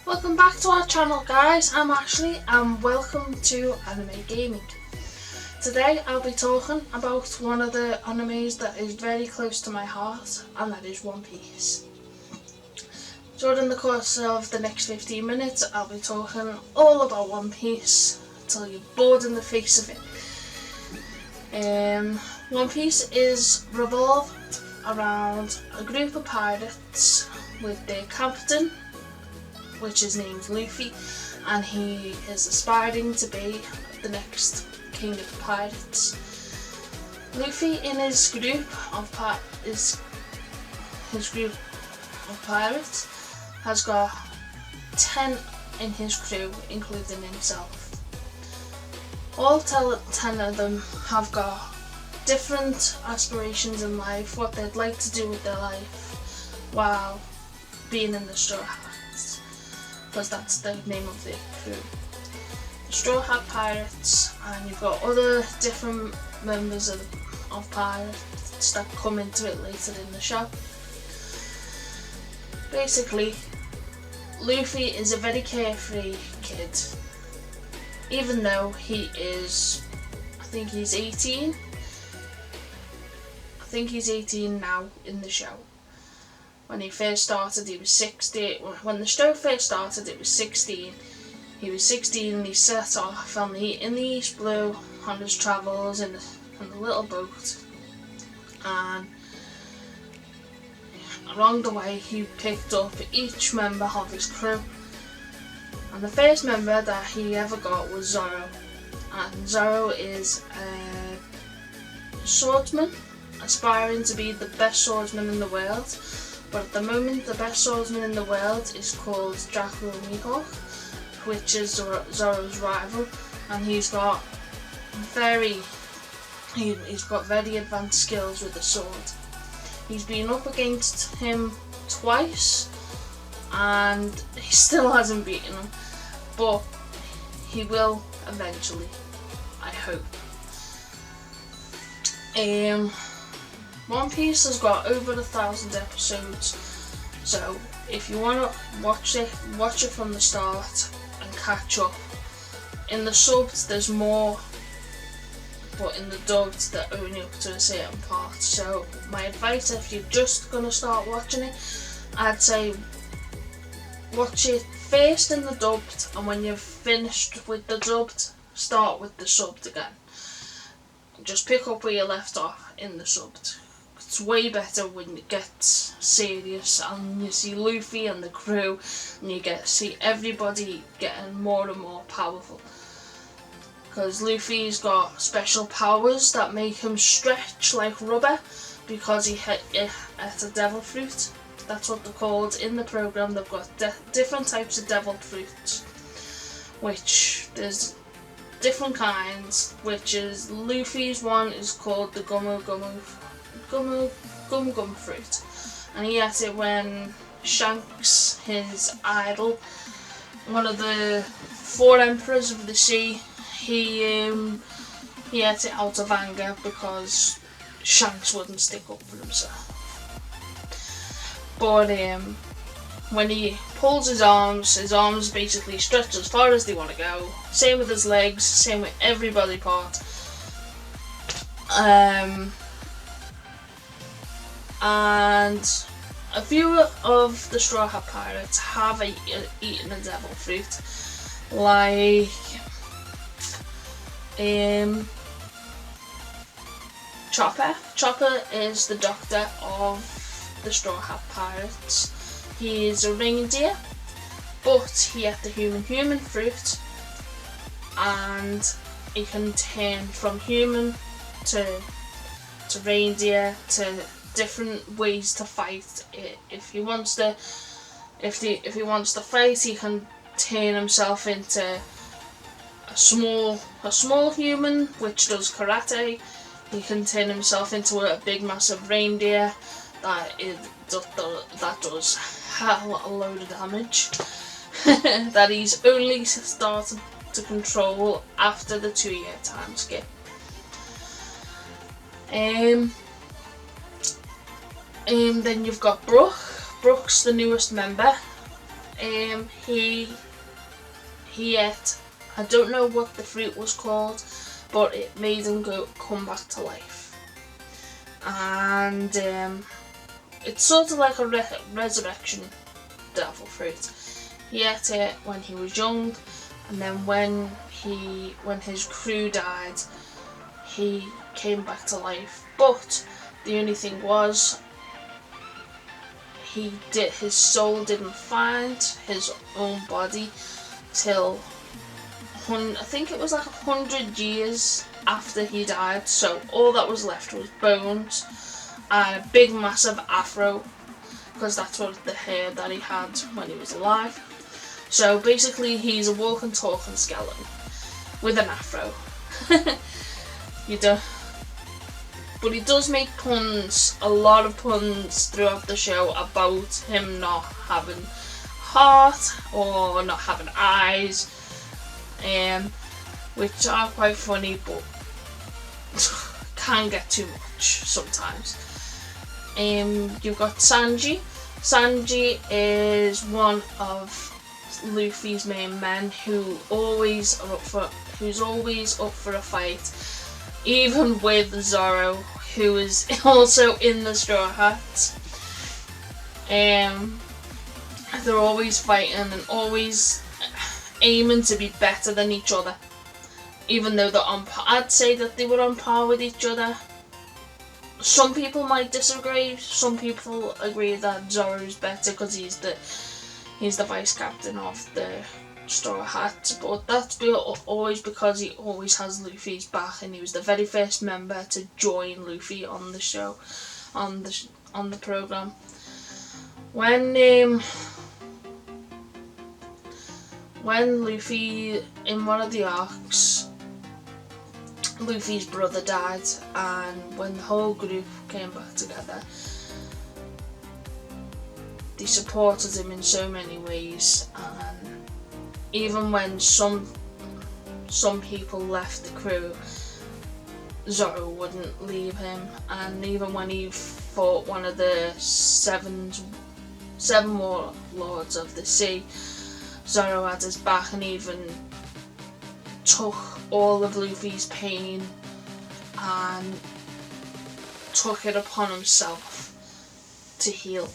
Welcome back to our channel, guys. I'm Ashley and welcome to Anime Gaming. Today I'll be talking about one of the animes that is very close to my heart, and that is One Piece. During the course of the next 15 minutes I'll be talking all about One Piece until you're bored in the face of it. One Piece is revolved around a group of pirates with their captain, which is named Luffy, and he is aspiring to be the next king of pirates. Luffy in his group of pirates has got 10 in his crew, including himself. All 10 of them have got different aspirations in life, what they'd like to do with their life while being in the Straw Hats, because that's the name of the crew. The Straw Hat Pirates, and you've got other different members of pirates that come into it later in the show. Basically, Luffy is a very carefree kid, even though he is, I think he's 18 now in the show. When he first started, he was 16. When the show first started, it was 16. He was 16 and he set off in the East Blue on his travels in the little boat. And along the way, he picked up each member of his crew. And the first member that he ever got was Zoro. And Zoro is a swordsman, aspiring to be the best swordsman in the world. But at the moment, the best swordsman in the world is called Draco Mihawk, which is Zoro's rival, and he's got very advanced skills with the sword. He's been up against him twice, and he still hasn't beaten him, but he will eventually, I hope. One Piece has got over 1,000 episodes, so if you want to watch it from the start and catch up. In the subbed there's more, but in the dubbed they're only up to a certain part. So my advice, if you're just going to start watching it, I'd say watch it first in the dubbed, and when you've finished with the dubbed, start with the subbed again. Just pick up where you left off in the subbed. It's way better when it gets serious and you see Luffy and the crew, and you get to see everybody getting more and more powerful. Because Luffy's got special powers that make him stretch like rubber because he ate a devil fruit. That's what they're called in the program. They've got different types of devil fruits, which there's different kinds, which is Luffy's one is called the Gum Gum fruit, and he ate it when Shanks, his idol, one of the 4 emperors of the sea, he ate it out of anger because Shanks wouldn't stick up for himself. But when he pulls his arms basically stretch as far as they want to go. Same with his legs, same with every body part. And a few of the Straw Hat Pirates have eaten a devil fruit, like Chopper. Chopper is the doctor of the Straw Hat Pirates. He is a reindeer, but he ate the human fruit, and he can turn from human to reindeer to different ways to fight. If he wants to fight, he can turn himself into a small human which does karate. He can turn himself into a big massive reindeer that does a load of damage that he's only started to control after the 2-year time skip. Then you've got Brook. Brook's the newest member. he ate, I don't know what the fruit was called, but it made him come back to life. And it's sort of like a resurrection devil fruit. He ate it when he was young, and then when his crew died, he came back to life. But the only thing was, his soul didn't find his own body till I think it was like 100 years after he died. So all that was left was bones and a big massive afro, because that's what the hair that he had when he was alive. So basically he's a walking, talking skeleton with an afro. But he does make puns, a lot of puns throughout the show about him not having heart or not having eyes, which are quite funny, but can get too much sometimes. You've got Sanji. Sanji is one of Luffy's main men who's always up for a fight, even with Zoro, who is also in the Straw Hats. They're always fighting and always aiming to be better than each other, even though they're on par. I'd say that they were on par with each other. Some people might disagree. Some people agree that Zoro's better because he's the vice captain of the Straw Hats, but that's always because he always has Luffy's back, and he was the very first member to join Luffy on the show, on the program. When Luffy, in one of the arcs, Luffy's brother died, and when the whole group came back together, they supported him in so many ways. And even when some people left the crew, Zoro wouldn't leave him. And even when he fought one of the seven warlords of the sea, Zoro had his back and even took all of Luffy's pain and took it upon himself to heal.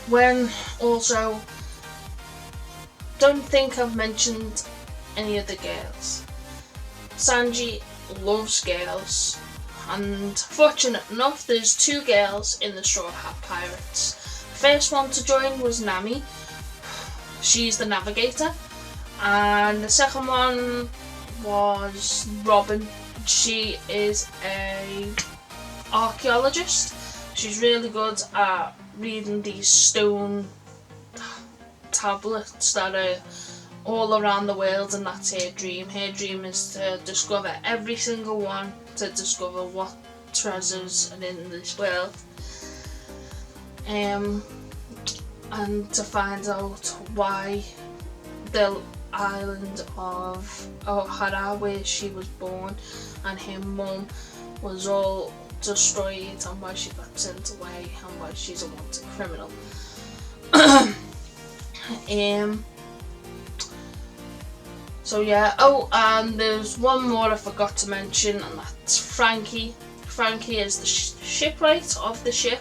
When also, don't think I've mentioned any of the girls. Sanji loves girls, and fortunate enough, there's 2 girls in the Straw Hat Pirates. First one to join was Nami. She's the navigator. And the second one was Robin. She is an archaeologist. She's really good at reading these stone tablets that are all around the world, and that's her dream. Her dream is to discover every single one, to discover what treasures are in this world, and to find out why the island of Ohara, where she was born, and her mum was all destroyed, and why she got sent away, and why she's a wanted criminal. So yeah, and there's one more I forgot to mention, and that's Franky. Franky is the shipwright of the ship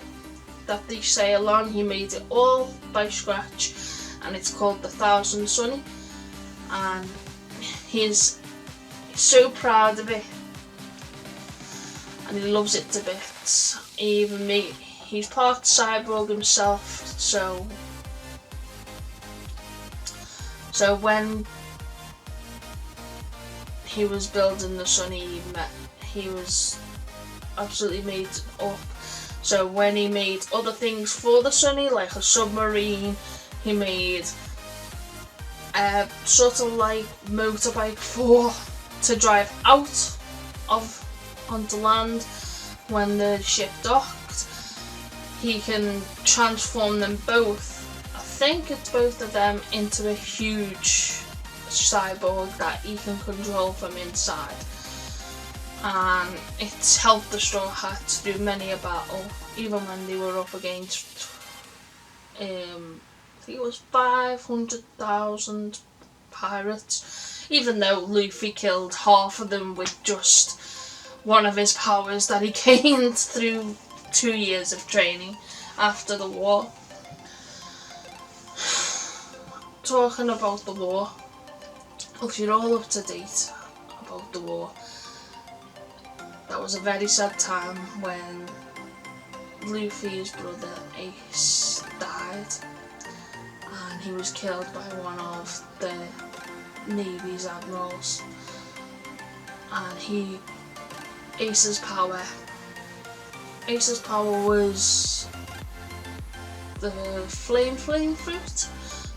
that they sail on. He made it all by scratch, and it's called the Thousand Sunny, and he's so proud of it, and he loves it to bits. He's part cyborg himself, so when he was building the Sunny, he was absolutely made up. So when he made other things for the Sunny, like a submarine, he made a sort of like motorbike to drive out onto land when the ship docked. He can transform them both, I think it's both of them, into a huge cyborg that he can control from inside. And it's helped the Straw Hats do many a battle, even when they were up against I think it was 500,000 pirates, even though Luffy killed half of them with just one of his powers that he gained through 2 years of training after the war. Talking about the war, if you're all up to date about the war, that was a very sad time when Luffy's brother Ace died, and he was killed by one of the Navy's admirals. And Ace's power was the flame fruit,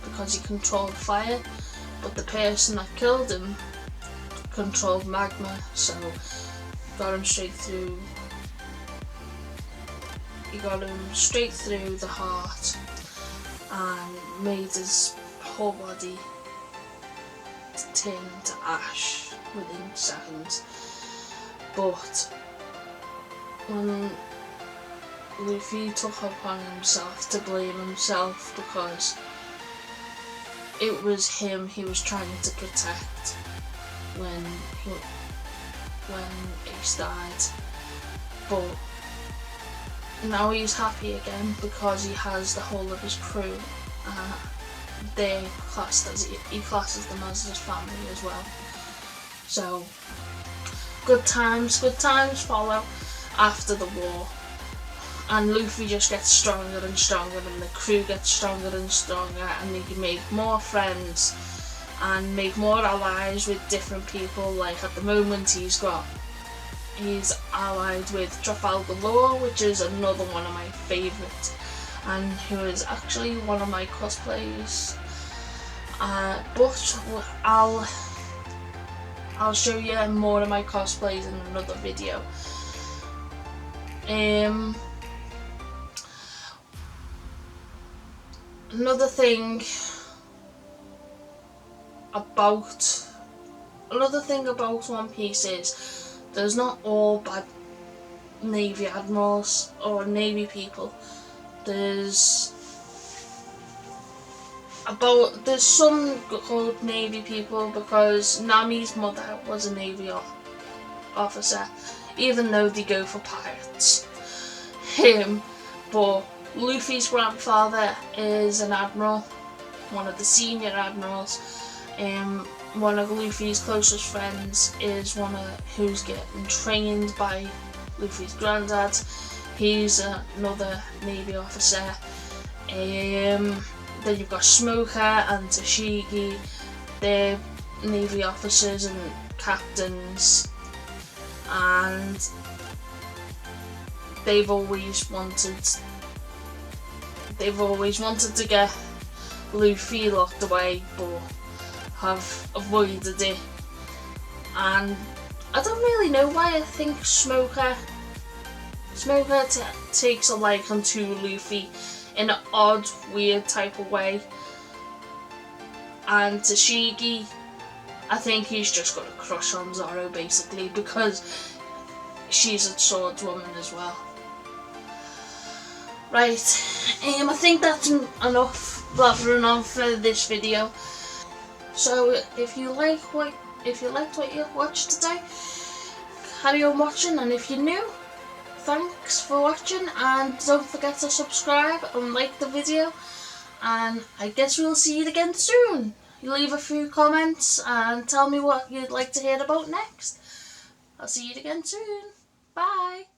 because he controlled fire, but the person that killed him controlled magma, so got him straight through. He got him straight through the heart and made his whole body turn to ash within seconds. But when Luffy took upon himself to blame himself, because it was him he was trying to protect when Ace died. But now he's happy again because he has the whole of his crew. He classes them as his family as well. So good times follow after the war, and Luffy just gets stronger and stronger, and the crew gets stronger and stronger, and they can make more friends and make more allies with different people. Like at the moment he's allied with Trafalgar Law, which is another one of my favourites, and who is actually one of my cosplays. But I'll show you more of my cosplays in another video. Another thing about One Piece is there's not all bad Navy admirals or Navy people. There's some good Navy people, because Nami's mother was a Navy officer, even though they go for pirates. But Luffy's grandfather is an admiral, one of the senior admirals. One of Luffy's closest friends is who's getting trained by Luffy's granddad. He's another Navy officer. Then you've got Smoker and Tashigi. They're Navy officers and captains, and they've always wanted to get Luffy locked away, but have avoided it. And I don't really know why. I think Smoker takes a liking to Luffy in an odd, weird type of way. And Tashigi, I think he's just got a crush on Zoro, basically, because she's a swordswoman as well. Right, I think that's enough blathering on for this video. So if you liked what you watched today, carry on watching, and if you're new, thanks for watching, and don't forget to subscribe and like the video, and I guess we'll see you again soon. You leave a few comments and tell me what you'd like to hear about next. I'll see you again soon. Bye.